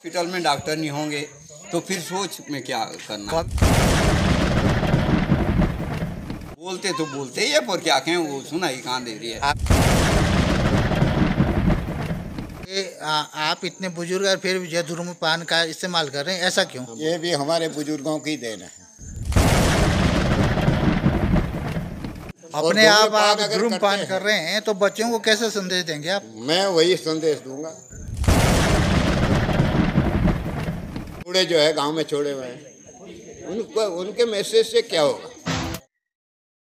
Hospital में doctor नहीं होंगे तो फिर सोच में क्या करना। बोलते तो बोलते ही है, पर क्या कहें, वो सुनाई कहाँ दे रही है। आप इतने बुजुर्ग और फिर भी धूम्रपान का इस्तेमाल कर रहे हैं, ऐसा क्यों? ये भी हमारे बुजुर्गों की देन है। अपने आप धूम्रपान कर रहे हैं तो बच्चों को कैसे संदेश देंगे आप? मैं वही संदेश दूंगा। बूढ़े जो है गांव में छोड़े हुए हैं, उनको उनके मैसेज से क्या होगा।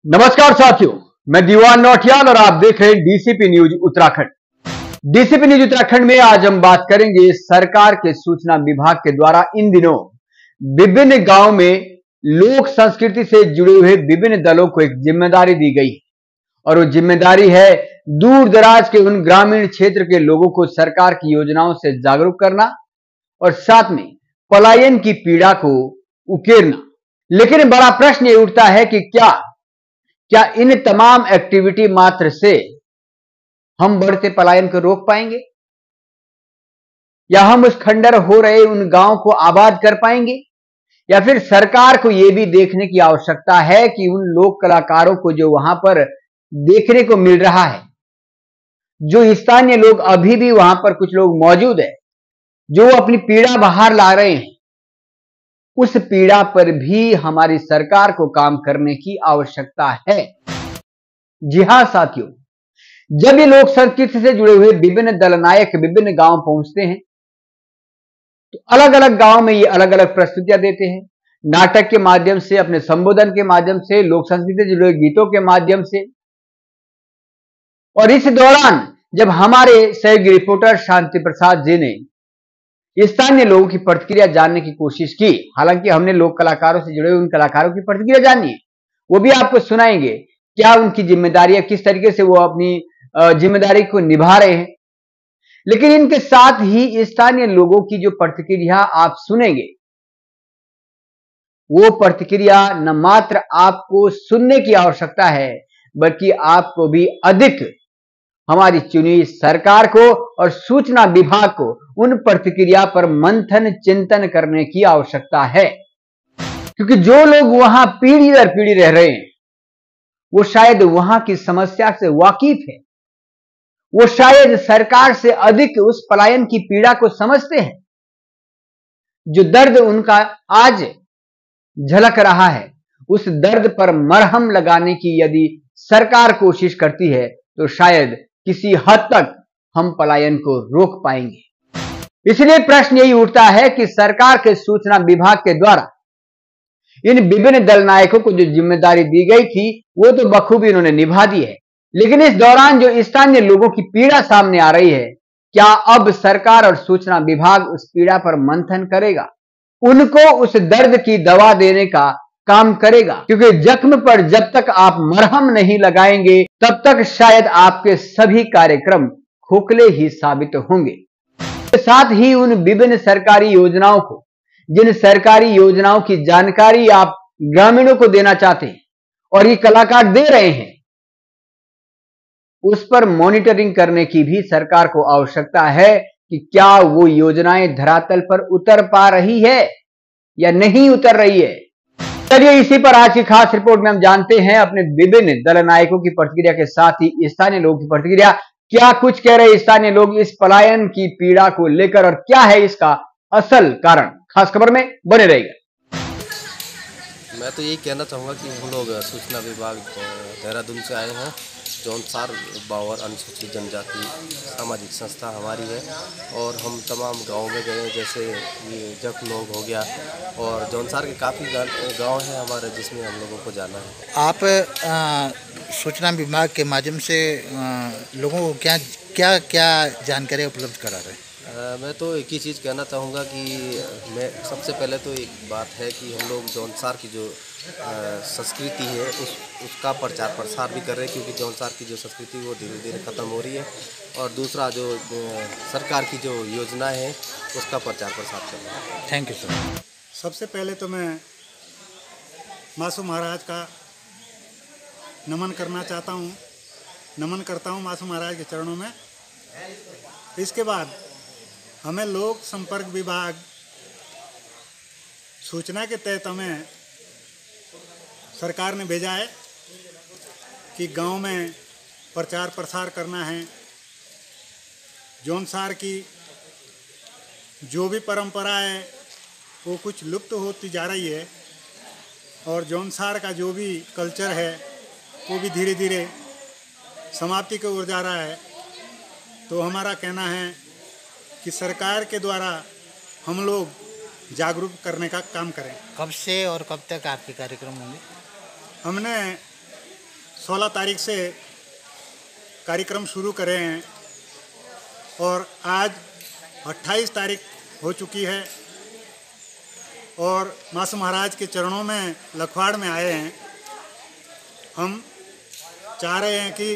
नमस्कार साथियों, मैं दीवान नौटियाल और आप देख रहे हैं DCP news Uttarakhand. DCP news Uttarakhand में आज हम बात करेंगे सरकार के सूचना विभाग के द्वारा इन दिनों विभिन्न गांव में लोक संस्कृति से जुड़े हुए विभिन्न दलों को एक जिम्मेदारी दी गई है और वो जिम्मेदारी है दूर दराज के उन ग्रामीण क्षेत्र के लोगों को सरकार की योजनाओं से जागरूक करना और साथ में पलायन की पीड़ा को उकेरना। लेकिन बड़ा प्रश्न ये उठता है कि क्या इन तमाम एक्टिविटी मात्र से हम बढ़ते पलायन को रोक पाएंगे या हम उस खंडर हो रहे उन गांव को आबाद कर पाएंगे, या फिर सरकार को यह भी देखने की आवश्यकता है कि उन लोक कलाकारों को जो वहां पर देखने को मिल रहा है, जो स्थानीय लोग अभी भी वहां पर कुछ लोग मौजूद है जो अपनी पीड़ा बाहर ला रहे हैं, उस पीड़ा पर भी हमारी सरकार को काम करने की आवश्यकता है। जी हां साथियों, जब ये लोक संस्कृति से जुड़े हुए विभिन्न दलनायक विभिन्न गांव पहुंचते हैं तो अलग अलग गांव में ये अलग अलग प्रस्तुतियां देते हैं, नाटक के माध्यम से, अपने संबोधन के माध्यम से, लोक संस्कृति से जुड़े गीतों के माध्यम से। और इस दौरान जब हमारे सहयोगी रिपोर्टर शांति प्रसाद जी ने स्थानीय लोगों की प्रतिक्रिया जानने की कोशिश की, हालांकि हमने लोक कलाकारों से जुड़े उन कलाकारों की प्रतिक्रिया जाननी है, वो भी आपको सुनाएंगे, क्या उनकी जिम्मेदारी है, किस तरीके से वो अपनी जिम्मेदारी को निभा रहे हैं। लेकिन इनके साथ ही स्थानीय लोगों की जो प्रतिक्रिया आप सुनेंगे, वो प्रतिक्रिया न मात्र आपको सुनने की आवश्यकता है बल्कि आपको भी अधिक हमारी चुनी सरकार को और सूचना विभाग को उन प्रतिक्रिया पर मंथन चिंतन करने की आवश्यकता है। क्योंकि जो लोग वहां पीढ़ी दर पीढ़ी रह रहे हैं वो शायद वहां की समस्या से वाकिफ है, वो शायद सरकार से अधिक उस पलायन की पीड़ा को समझते हैं। जो दर्द उनका आज झलक रहा है, उस दर्द पर मरहम लगाने की यदि सरकार कोशिश करती है तो शायद किसी हद तक हम पलायन को रोक पाएंगे। इसलिए प्रश्न यही उठता है कि सरकार के सूचना विभाग के द्वारा इन विभिन्न दल नायकों को जो जिम्मेदारी दी गई थी वो तो बखूबी इन्होंने निभा दी है, लेकिन इस दौरान जो स्थानीय लोगों की पीड़ा सामने आ रही है, क्या अब सरकार और सूचना विभाग उस पीड़ा पर मंथन करेगा, उनको उस दर्द की दवा देने का काम करेगा? क्योंकि जख्म पर जब तक आप मरहम नहीं लगाएंगे तब तक शायद आपके सभी कार्यक्रम खोखले ही साबित होंगे। साथ ही उन विभिन्न सरकारी योजनाओं को, जिन सरकारी योजनाओं की जानकारी आप ग्रामीणों को देना चाहते हैं और ये कलाकार दे रहे हैं, उस पर मॉनिटरिंग करने की भी सरकार को आवश्यकता है कि क्या वो योजनाएं धरातल पर उतर पा रही है या नहीं उतर रही है। चलिए इसी पर आज की खास रिपोर्ट में हम जानते हैं अपने विभिन्न दल नायकों की प्रतिक्रिया के साथ ही स्थानीय लोगों की प्रतिक्रिया। क्या कुछ कह रहे स्थानीय लोग इस पलायन की पीड़ा को लेकर और क्या है इसका असल कारण? खास खबर में बने रहिएगा। मैं तो यही कहना चाहूँगा कि हम लोग सूचना विभाग देहरादून से आए हैं। जौनसार बावर अनुसूचित जनजाति सामाजिक संस्था हमारी है और हम तमाम गाँव में गए, जैसे ये जख लोग हो गया और जौनसार के काफ़ी गांव हैं हमारे जिसमें हम लोगों को जाना है। आप सूचना विभाग के माध्यम से लोगों को क्या क्या जानकारी उपलब्ध करा रहे हैं? मैं तो एक ही चीज़ कहना चाहूँगा कि मैं सबसे पहले तो एक बात है कि हम लोग जौनसार की जो संस्कृति है उसका प्रचार प्रसार भी कर रहे हैं, क्योंकि जौनसार की जो संस्कृति वो धीरे धीरे ख़त्म हो रही है। और दूसरा जो सरकार की जो योजनाएं हैं उसका प्रचार प्रसार कर रहे हैं। Thank you sir. सबसे पहले तो मैं मासू महाराज का नमन करना चाहता हूँ, नमन करता हूँ मासू महाराज के चरणों में। इसके बाद हमें लोक संपर्क विभाग सूचना के तहत हमें सरकार ने भेजा है कि गांव में प्रचार प्रसार करना है। जौनसार की जो भी परंपरा है वो कुछ लुप्त होती जा रही है और जौनसार का जो भी कल्चर है वो भी धीरे धीरे समाप्ति की ओर जा रहा है। तो हमारा कहना है कि सरकार के द्वारा हम लोग जागरूक करने का काम करें। कब से और कब तक आपके कार्यक्रम होंगे? हमने 16 तारीख से कार्यक्रम शुरू करे हैं और आज 28 तारीख हो चुकी है और मासू महाराज के चरणों में लखवाड़ में आए हैं। हम चाह रहे हैं कि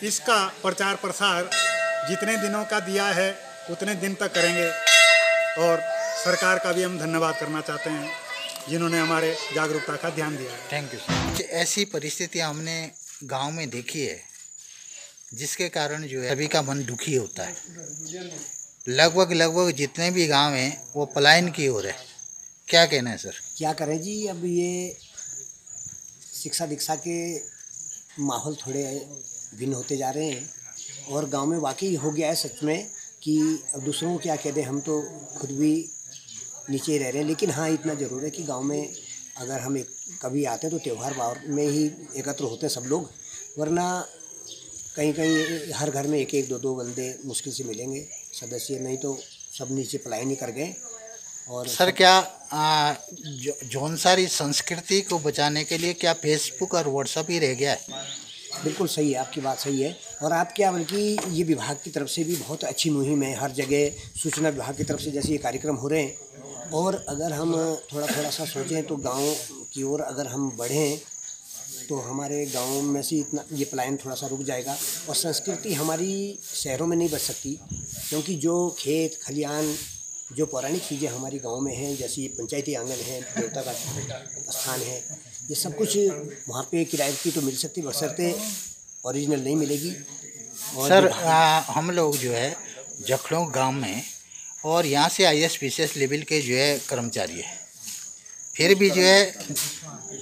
इसका प्रचार प्रसार जितने दिनों का दिया है उतने दिन तक करेंगे और सरकार का भी हम धन्यवाद करना चाहते हैं जिन्होंने हमारे जागरूकता का ध्यान दिया है। Thank you sir. ऐसी परिस्थितियाँ हमने गांव में देखी है जिसके कारण जो है सभी का मन दुखी होता है। लगभग जितने भी गांव हैं वो पलायन की ओर है। क्या कहना है सर? क्या करें जी, अब ये शिक्षा दीक्षा के माहौल थोड़े भिन्न होते जा रहे हैं और गांव में वाकई हो गया है सच में कि अब दूसरों को क्या कह दें, हम तो खुद भी नीचे ही रह रहे हैं। लेकिन हाँ, इतना ज़रूर है कि गांव में अगर हम कभी आते हैं तो त्यौहार वार में ही एकत्र होते हैं सब लोग, वरना कहीं कहीं हर घर में एक एक दो बंदे मुश्किल से मिलेंगे सदस्य, नहीं तो सब नीचे पलायन ही कर गए। और सर क्या जौनसारी संस्कृति को बचाने के लिए क्या फेसबुक और व्हाट्सएप ही रह गया है? बिल्कुल सही है, आपकी बात सही है। और आप क्या बल्कि ये विभाग की तरफ से भी बहुत अच्छी मुहिम है, हर जगह सूचना विभाग की तरफ से जैसे ये कार्यक्रम हो रहे हैं। और अगर हम थोड़ा सा सोचें तो गांव की ओर अगर हम बढ़ें तो हमारे गांव में से इतना ये पलायन थोड़ा सा रुक जाएगा और संस्कृति हमारी शहरों में नहीं बच सकती, क्योंकि जो खेत खलियान जो पौराणिक चीज़ें हमारी गांव में हैं, जैसे पंचायती आंगन है, देवता का स्थान है, ये सब कुछ वहाँ पे किराए की तो मिल सकती, बशर्ते ओरिजिनल नहीं मिलेगी। और सर हम लोग जो है जखड़ों गांव में और यहाँ से IAS PCS लेवल के जो है कर्मचारी है, फिर भी जो है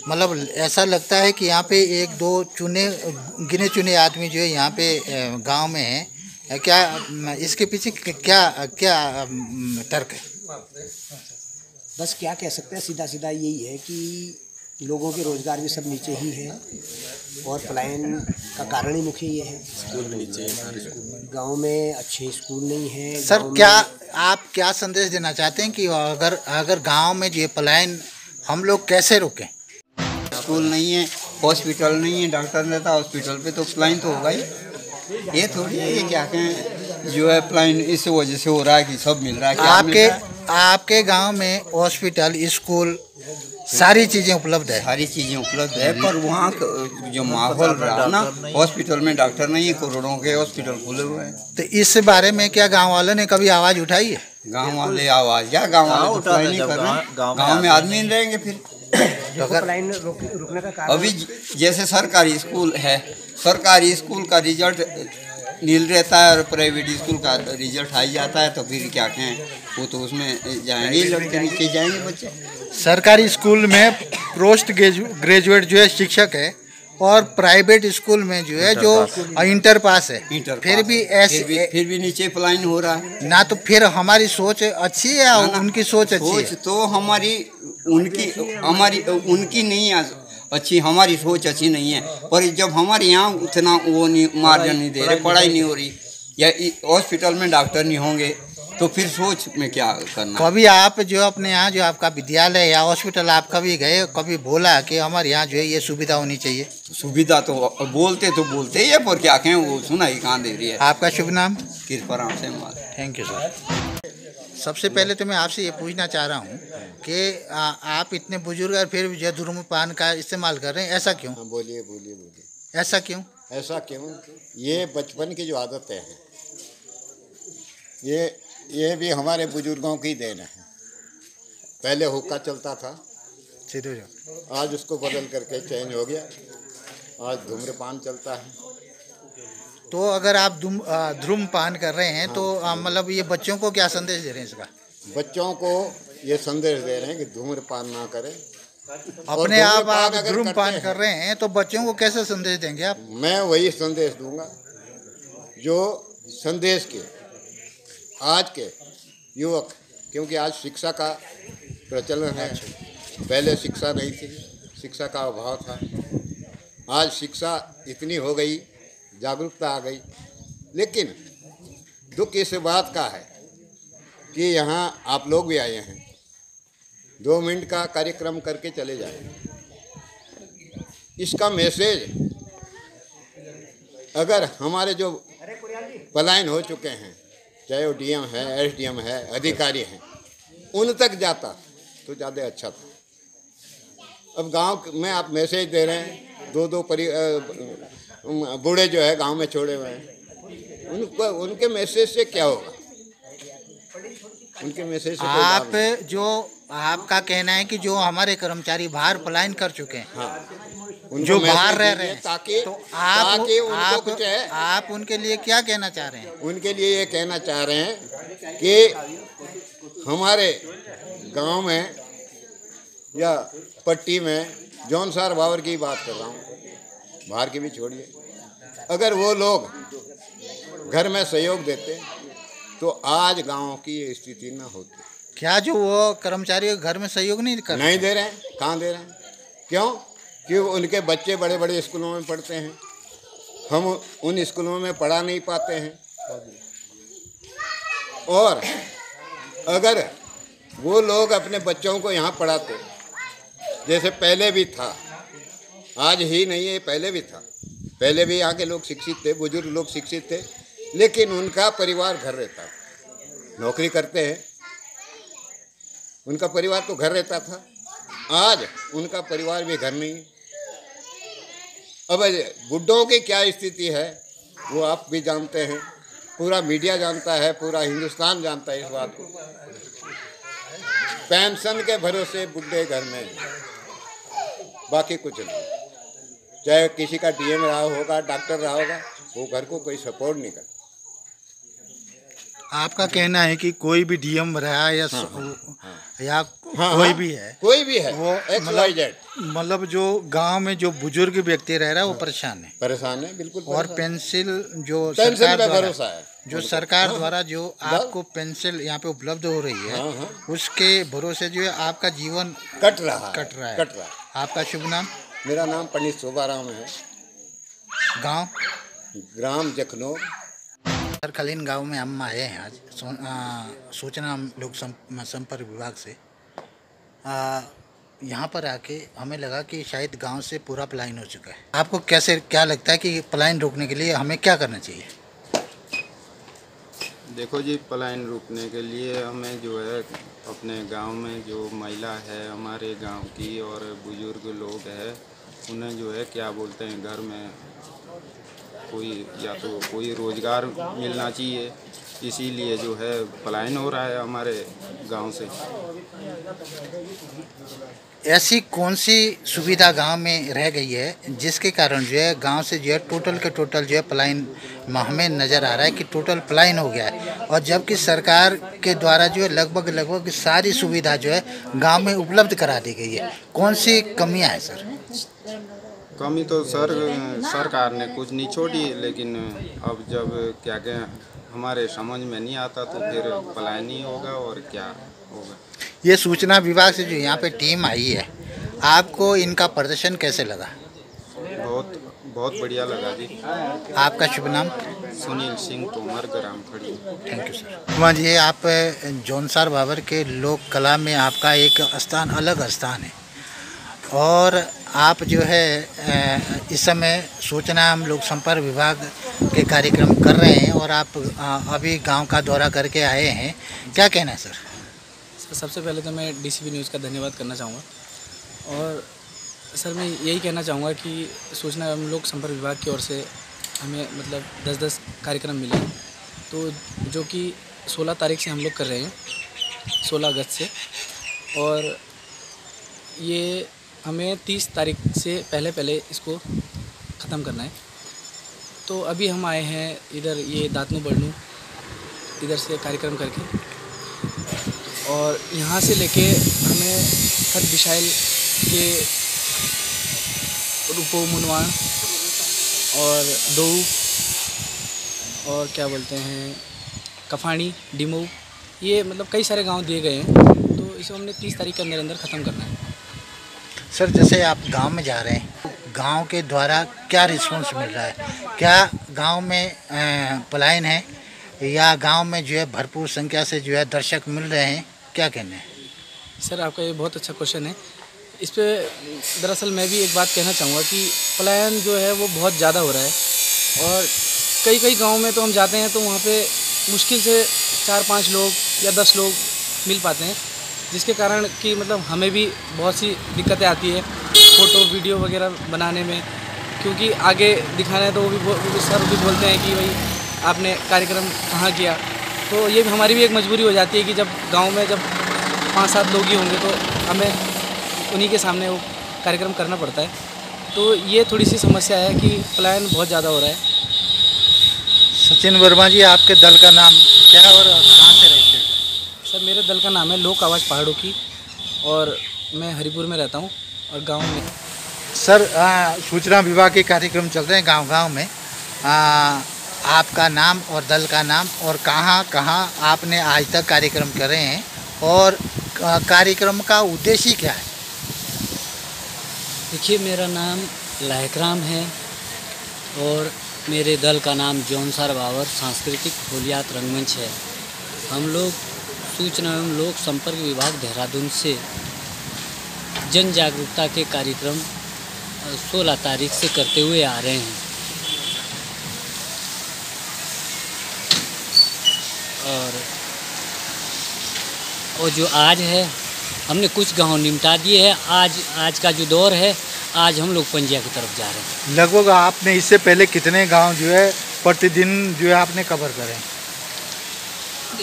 मतलब ऐसा लगता है कि यहाँ पे एक दो गिने चुने आदमी जो है यहाँ पे गांव में है। क्या इसके पीछे क्या क्या तर्क है? बस क्या कह सकते हैं, सीधा सीधा यही है कि लोगों के रोजगार भी सब नीचे ही है और पलायन का कारण ही मुख्य ये है। स्कूल में नीचे, गांव में अच्छे स्कूल नहीं है। सर क्या आप क्या संदेश देना चाहते हैं कि अगर गांव में जो पलायन हम लोग कैसे रोकें? स्कूल नहीं है, हॉस्पिटल नहीं है, डॉक्टर रहता हॉस्पिटल पे तो पलायन तो होगा ही। ये थोड़ी है ये क्या कहें जो है पलायन इस वजह से हो रहा है कि सब मिल रहा है। आपके गांव में हॉस्पिटल स्कूल सारी चीज़ें उपलब्ध है? सारी चीज़ें उपलब्ध है, पर वहाँ जो माहौल रहा ना, हॉस्पिटल में डॉक्टर नहीं है, करोड़ों के हॉस्पिटल खुले हुए हैं। तो इस बारे में क्या गांव वालों ने कभी आवाज़ उठाई है? गांव वाले आवाज़ या गांव वाले तो पलायन नहीं कर रहे हैं, गाँव में आदमी नहीं रहेंगे फिर। तो पलायन रुकने का कारण अभी जैसे सरकारी स्कूल है, सरकारी स्कूल का रिजल्ट नील रहता है और प्राइवेट स्कूल का रिजल्ट हाई जाता है, तो फिर क्या कहें, वो तो उसमें जाएंगे लड़के नीचे जाएंगे बच्चे। सरकारी स्कूल में पोस्ट ग्रेजुएट जो है शिक्षक है और प्राइवेट स्कूल में जो है जो इंटर पास है, फिर भी ऐसे फिर भी नीचे पलायन हो रहा है ना। तो फिर हमारी सोच अच्छी है या उनकी सोच अच्छी है? सोच तो उनकी नहीं है अच्छी, हमारी सोच अच्छी नहीं है। पर जब हमारे यहाँ उतना वो नहीं मार्जिन नहीं दे रहे, पढ़ाई नहीं हो रही या हॉस्पिटल में डॉक्टर नहीं होंगे, तो फिर सोच में क्या करना। कभी आप जो अपने यहाँ जो आपका विद्यालय या हॉस्पिटल आप कभी गए, कभी बोला कि हमारे यहाँ जो है ये सुविधा होनी चाहिए? सुविधा तो बोलते ही है, पर क्या कहें, वो सुनाई कहाँ दे रही है। आपका शुभ नाम? कृपा से। Thank you sir. सबसे पहले तो मैं आपसे ये पूछना चाह रहा हूँ कि आप इतने बुजुर्ग और फिर भी जो धूम्रपान का इस्तेमाल कर रहे हैं, ऐसा क्यों? बोलिए। ऐसा क्यों? ऐसा क्यों? ये बचपन की जो आदतें हैं, ये भी हमारे बुजुर्गों की देन है। पहले हुक्का चलता था, आज उसको बदल करके चेंज हो गया, आज धूम्रपान चलता है। तो अगर आप धूम्रपान कर रहे हैं तो मतलब ये बच्चों को क्या संदेश दे रहे हैं इसका? बच्चों को ये संदेश दे रहे हैं कि धूम्रपान ना करें। अपने आप धूम्रपान कर रहे हैं तो बच्चों को कैसे संदेश देंगे आप? मैं वही संदेश दूंगा जो संदेश के आज के युवक, क्योंकि आज शिक्षा का प्रचलन है। पहले शिक्षा नहीं थी, शिक्षा का अभाव था। आज शिक्षा इतनी हो गई, जागरूकता आ गई, लेकिन दुख इस बात का है कि यहाँ आप लोग भी आए हैं, 2 मिनट का कार्यक्रम करके चले जाए। इसका मैसेज अगर हमारे जो पलायन हो चुके हैं, चाहे वो डीएम है, एसडीएम है, अधिकारी हैं, उन तक जाता तो ज़्यादा अच्छा था। अब गांव में आप मैसेज दे रहे हैं, 2 बूढ़े जो है गांव में छोड़े हुए हैं, उनके मैसेज से क्या होगा? उनके मैसेज से आपका कहना है कि जो हमारे कर्मचारी बाहर पलायन कर चुके हैं, हाँ, जो बाहर रह रहे हैं, ताकि तो आप उनके लिए क्या कहना चाह रहे हैं? उनके लिए ये कहना चाह रहे हैं कि हमारे गांव में या पट्टी में, जौनसार बावर की बात कर रहा हूँ, बाहर की भी छोड़िए, अगर वो लोग घर में सहयोग देते तो आज गांव की ये स्थिति ना होती। क्या जो वो कर्मचारी घर में सहयोग नहीं कर नहीं दे रहे हैं? कहाँ दे रहे हैं? क्यों? क्योंकि उनके बच्चे बड़े बड़े स्कूलों में पढ़ते हैं, हम उन स्कूलों में पढ़ा नहीं पाते हैं। और अगर वो लोग अपने बच्चों को यहाँ पढ़ाते, जैसे पहले भी था, आज ही नहीं है, पहले भी था, पहले भी यहाँ के लोग शिक्षित थे, बुजुर्ग लोग शिक्षित थे, लेकिन उनका परिवार घर रहता, नौकरी करते हैं, उनका परिवार तो घर रहता था। आज उनका परिवार भी घर नहीं है। अब बुड्ढों की क्या स्थिति है वो आप भी जानते हैं, पूरा मीडिया जानता है, पूरा हिंदुस्तान जानता है इस बात को। पेंशन के भरोसे बुड्ढे घर में, बाकी कुछ नहीं। चाहे किसी का डीएम रहा होगा, डॉक्टर रहा होगा, वो घर को कोई सपोर्ट नहीं करता। आपका कहना है कि कोई भी डीएम रहा या कोई भी है वो मतलब जो गांव में जो बुजुर्ग व्यक्ति रह रहा है वो परेशान है बिल्कुल। और पेंसिल जो सरकार द्वारा जो आपको पेंसिल यहाँ पे उपलब्ध हो रही है, उसके भरोसे जो है आपका जीवन कट रहा है। आपका शुभ नाम? मेरा नाम पंडित शोभाराम है। ग्राम जखनौर, सरखलीन गांव में हम आए हैं आज सूचना लोक संपर्क विभाग से। यहाँ पर आके हमें लगा कि शायद गांव से पूरा पलायन हो चुका है। आपको क्या लगता है कि पलायन रोकने के लिए हमें क्या करना चाहिए? देखो जी, पलायन रोकने के लिए हमें जो है अपने गांव में जो महिला है हमारे गांव की और बुजुर्ग लोग हैं, उन्हें जो है क्या बोलते हैं, घर में कोई रोज़गार मिलना चाहिए, इसीलिए जो है पलायन हो रहा है हमारे गांव से। ऐसी कौन सी सुविधा गांव में रह गई है जिसके कारण जो है गांव से जो है टोटल के टोटल जो है पलायन हमें नज़र आ रहा है कि टोटल पलायन हो गया है, और जबकि सरकार के द्वारा जो है लगभग सारी सुविधा जो है गांव में उपलब्ध करा दी गई है। कौन सी कमियां हैं सर? कमी तो सरकार ने कुछ नहीं छोड़ी, लेकिन अब जब क्या कहें हमारे समझ में नहीं आता तो फिर पलायन ही होगा और क्या होगा। ये सूचना विभाग से जो यहाँ पे टीम आई है, आपको इनका प्रदर्शन कैसे लगा? बहुत बढ़िया लगा जी। आपका शुभ नाम? सुनील सिंह तोमर, ग्राम Khadi. Thank you sir. Kumar ji, आप जौनसार बाबर के लोक कला में आपका एक स्थान, अलग स्थान है, और आप जो है इस समय सूचना हम लोक संपर्क विभाग के कार्यक्रम कर रहे हैं और आप अभी गांव का दौरा करके आए हैं, क्या कहना है सर? सबसे पहले तो मैं डीसीपी न्यूज़ का धन्यवाद करना चाहूँगा, और सर मैं यही कहना चाहूँगा कि सूचना एवं लोक संपर्क विभाग की ओर से हमें मतलब 10-10 कार्यक्रम मिले, तो जो कि 16 तारीख से हम लोग कर रहे हैं, 16 अगस्त से, और ये हमें 30 तारीख से पहले इसको ख़त्म करना है। तो अभी हम आए हैं इधर ये दातनू बड़नू इधर से कार्यक्रम करके, और यहाँ से लेके हमें खत बिशाइल के रूपो मुनवा और दोऊ और क्या बोलते हैं कफानी डिमो, ये मतलब कई सारे गांव दिए गए हैं, तो इसे हमने 30 तारीख के अंदर ख़त्म करना है। सर जैसे आप गांव में जा रहे हैं, गांव के द्वारा क्या रिस्पांस मिल रहा है? क्या गांव में पलायन है या गांव में जो है भरपूर संख्या से जो है दर्शक मिल रहे हैं, क्या कहना है? सर आपका ये बहुत अच्छा क्वेश्चन है। इस पे दरअसल मैं भी एक बात कहना चाहूँगा कि पलायन जो है वो बहुत ज़्यादा हो रहा है, और कई गांव में तो हम जाते हैं तो वहाँ पे मुश्किल से 4-5 लोग या 10 लोग मिल पाते हैं, जिसके कारण कि मतलब हमें भी बहुत सी दिक्कतें आती है फ़ोटो वीडियो वगैरह बनाने में, क्योंकि आगे दिखाना है तो वो सर भी बोलते हैं कि भाई आपने कार्यक्रम कहाँ किया, तो ये भी हमारी भी एक मजबूरी हो जाती है कि जब गांव में जब 5-7 लोग ही होंगे तो हमें उन्हीं के सामने वो कार्यक्रम करना पड़ता है, तो ये थोड़ी सी समस्या है कि पलायन बहुत ज़्यादा हो रहा है। सचिन वर्मा जी, आपके दल का नाम क्या और कहाँ से रहते हैं? सर मेरे दल का नाम है लोक आवाज़ पहाड़ों की, और मैं हरिपुर में रहता हूँ और गांव में। सर सूचना विभाग के कार्यक्रम चल रहे हैं गांव-गांव में, आपका नाम और दल का नाम और कहाँ आपने आज तक कार्यक्रम करे हैं और कार्यक्रम का उद्देश्य क्या है? देखिए, मेरा नाम लायकराम है और मेरे दल का नाम जौनसार बावर सांस्कृतिक होलियात रंगमंच है। हम लोग सूचना एवं लोक संपर्क विभाग देहरादून से जन जागरूकता के कार्यक्रम 16 तारीख से करते हुए आ रहे हैं, और जो आज है हमने कुछ गांव निपटा दिए हैं। आज का जो दौर है, आज हम लोग पंजिया की तरफ जा रहे हैं। लगभग आपने इससे पहले कितने गांव जो है प्रतिदिन जो है आपने कवर करे?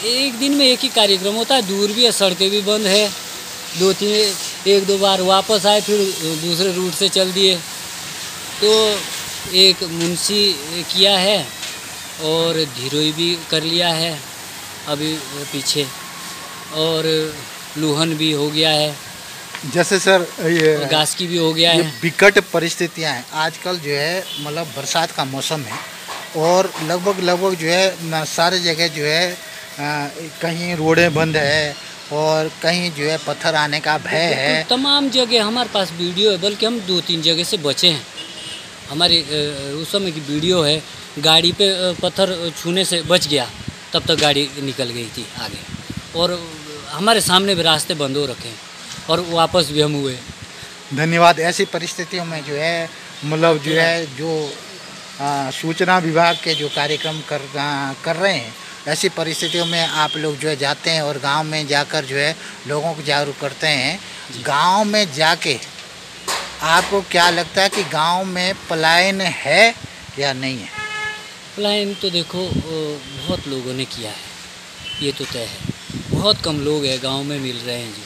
एक दिन में एक ही कार्यक्रम होता है, दूर भी है, सड़कें भी बंद है, 1-2 बार वापस आए, फिर दूसरे रूट से चल दिए। तो एक मुंशी किया है और धीरोई भी कर लिया है अभी पीछे, और लूहन भी हो गया है, जैसे सर ये घास की भी हो गया है। विकट परिस्थितियां हैं आजकल जो है, मतलब बरसात का मौसम है और लगभग जो है सारे जगह जो है कहीं रोडें बंद है और कहीं जो है पत्थर आने का भय है। तमाम जगह हमारे पास वीडियो है, बल्कि हम 2-3 जगह से बचे हैं। हमारी उस समय की वीडियो है, गाड़ी पे पत्थर छूने से बच गया, तब तक गाड़ी निकल गई थी आगे, और हमारे सामने भी रास्ते बंद हो रखे हैं और वापस भी हम हुए। धन्यवाद। ऐसी परिस्थितियों में जो है मतलब जो है जो सूचना विभाग के जो कार्यक्रम कर रहे हैं, ऐसी परिस्थितियों में आप लोग जो है जाते हैं और गांव में जाकर जो है लोगों को जागरूक करते हैं। गांव में जाके आपको क्या लगता है कि गांव में पलायन है या नहीं है? पलायन तो देखो बहुत लोगों ने किया है, ये तो तय है। बहुत कम लोग हैं गांव में मिल रहे हैं जी,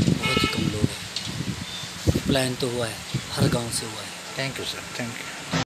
बहुत ही कम लोग हैं। पलायन तो हुआ है, हर गांव से हुआ है। Thank you sir, thank you.